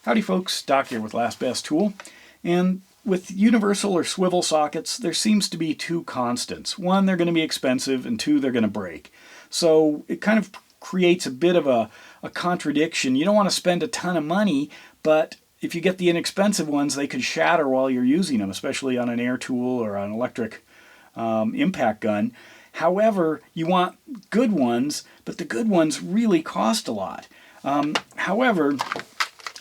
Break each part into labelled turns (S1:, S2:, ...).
S1: Howdy folks, Doc here with Last Best Tool. And with universal or swivel sockets, there seems to be two constants. One, they're going to be expensive, and two, they're going to break. So it kind of creates a bit of a contradiction. You don't want to spend a ton of money, but if you get the inexpensive ones, they could shatter while you're using them, especially on an air tool or an electric impact gun. However, you want good ones, but the good ones really cost a lot. However,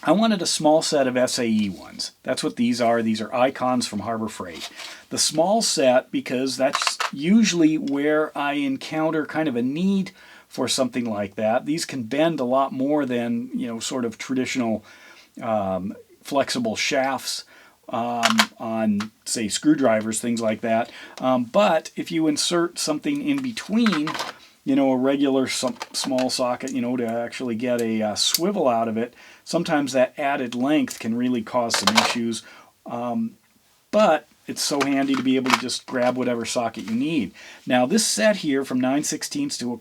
S1: I wanted a small set of SAE ones. That's what these are. These are Icons from Harbor Freight. The small set, because that's usually where I encounter kind of a need for something like that. These can bend a lot more than, sort of traditional flexible shafts on, say, screwdrivers, things like that. But if you insert something in between, a regular small socket, to actually get a swivel out of it, sometimes that added length can really cause some issues. But it's so handy to be able to just grab whatever socket you need. Now this set here from 9/16 to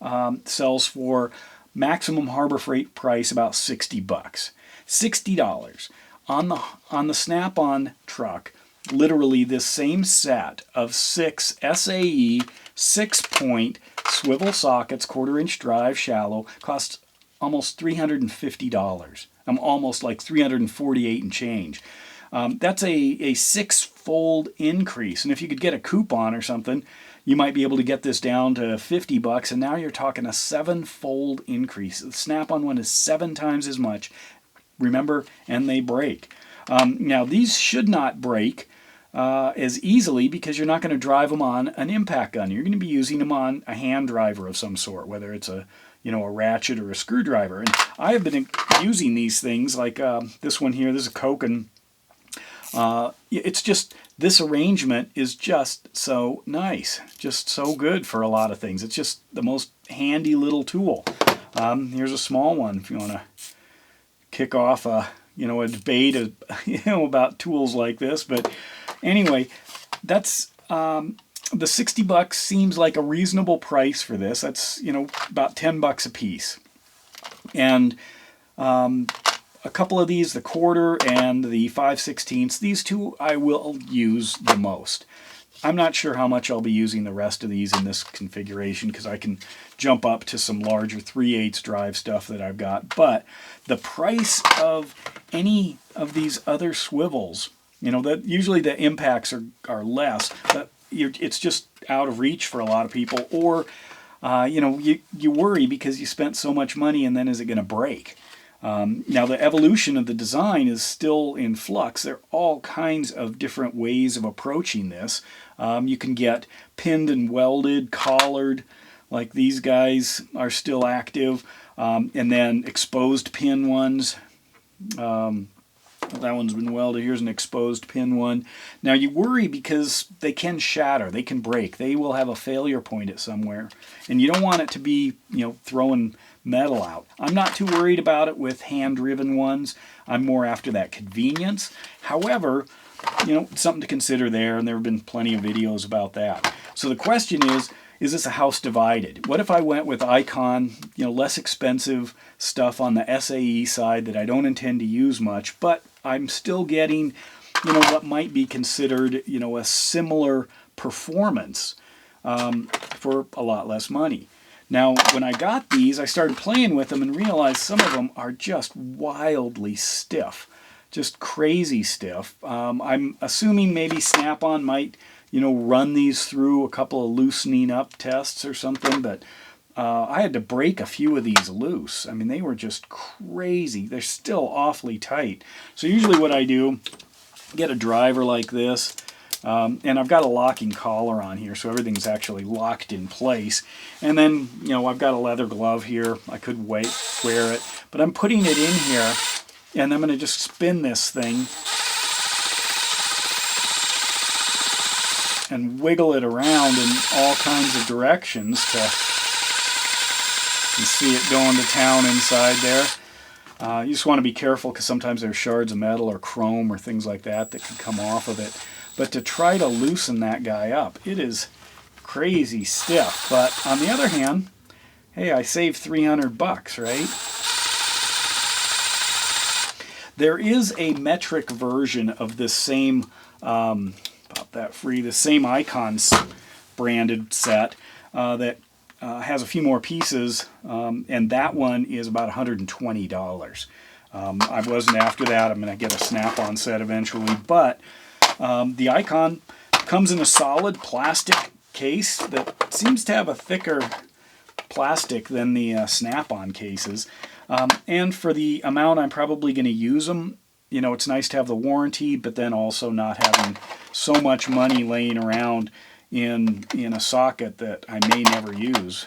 S1: 1/4 sells for maximum Harbor Freight price about $60. $60. On the Snap-on truck, literally this same set of 6 SAE 6-point swivel sockets, 1/4-inch drive, shallow, costs almost $350. I'm almost like $348 and change. That's a 6-fold increase. And if you could get a coupon or something, you might be able to get this down to $50, and now you're talking a 7-fold increase. The Snap-on one is 7 times as much. Remember, and they break. Now these should not break as easily because you're not going to drive them on an impact gun. You're going to be using them on a hand driver of some sort, whether it's a ratchet or a screwdriver. And I have been using these things like this one here. This is a Coke, and it's just, this arrangement is just so nice, just so good for a lot of things. It's just the most handy little tool. Here's a small one if you want to kick off a debate about tools like this. But anyway, that's the $60 seems like a reasonable price for this. That's about $10 a piece. And a couple of these, the 1/4 and the 5/16, these two I will use the most. I'm not sure how much I'll be using the rest of these in this configuration because I can jump up to some larger 3/8 drive stuff that I've got. But the price of any of these other swivels, that usually the impacts are less, but it's just out of reach for a lot of people. Or, you worry because you spent so much money, and then is it going to break? Now the evolution of the design is still in flux. There are all kinds of different ways of approaching this. You can get pinned and welded, collared, like these guys are still active, and then exposed pin ones. That one's been welded. Here's an exposed pin one. Now you worry because they can shatter, they can break, they will have a failure point at somewhere, and you don't want it to be throwing metal out. I'm not too worried about it with hand-driven ones. I'm more after that convenience. However, something to consider there, and there have been plenty of videos about that. So the question is this a house divided? What if I went with Icon, less expensive stuff on the SAE side that I don't intend to use much, but I'm still getting, what might be considered, a similar performance for a lot less money. Now, when I got these, I started playing with them and realized some of them are just wildly stiff, just crazy stiff. I'm assuming maybe Snap-on might, run these through a couple of loosening up tests or something, but I had to break a few of these loose. I mean, they were just crazy. They're still awfully tight. So usually what I do, get a driver like this, and I've got a locking collar on here, so everything's actually locked in place. And then, I've got a leather glove here. I could wear it, but I'm putting it in here, and I'm going to just spin this thing and wiggle it around in all kinds of directions to you see it going to town inside there. You just want to be careful because sometimes there's shards of metal or chrome or things like that that can come off of it. But to try to loosen that guy up, it is crazy stiff. But on the other hand, hey, I saved $300, right? There is a metric version of this same, pop that free, the same Icons branded set that has a few more pieces, and that one is about $120. I wasn't after that. I'm going to get a snap-on set eventually, but the Icon comes in a solid plastic case that seems to have a thicker plastic than the snap-on cases. And for the amount I'm probably going to use them, you know, it's nice to have the warranty, but then also not having so much money laying around in a socket that I may never use.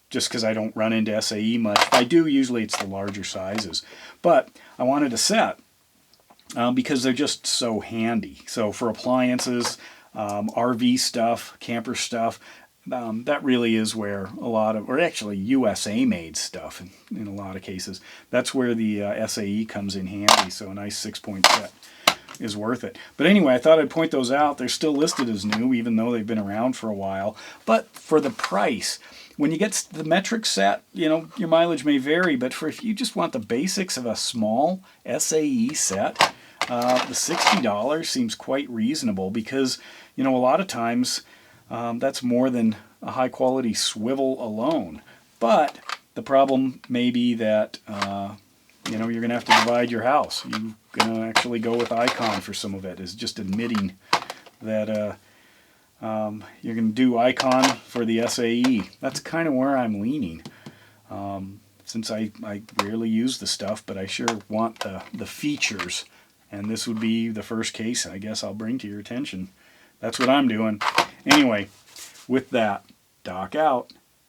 S1: Just because I don't run into SAE much. If I do, usually it's the larger sizes. But I wanted a set because they're just so handy. So for appliances, RV stuff, camper stuff, that really is where a lot of, or actually USA made stuff in a lot of cases, that's where the SAE comes in handy. So a nice 6-point set is worth it. But anyway, I thought I'd point those out. They're still listed as new, even though they've been around for a while. But for the price, when you get the metric set, you know, your mileage may vary, but if you just want the basics of a small SAE set, the $60 seems quite reasonable because, you know, a lot of times that's more than a high quality swivel alone. But the problem may be that, you know, you're going to have to divide your house. You're going to actually go with Icon for some of it, is just admitting that you're going to do Icon for the SAE. That's kind of where I'm leaning. Since I rarely use the stuff, but I sure want the features. And this would be the first case I guess I'll bring to your attention. That's what I'm doing. Anyway, with that, Doc out.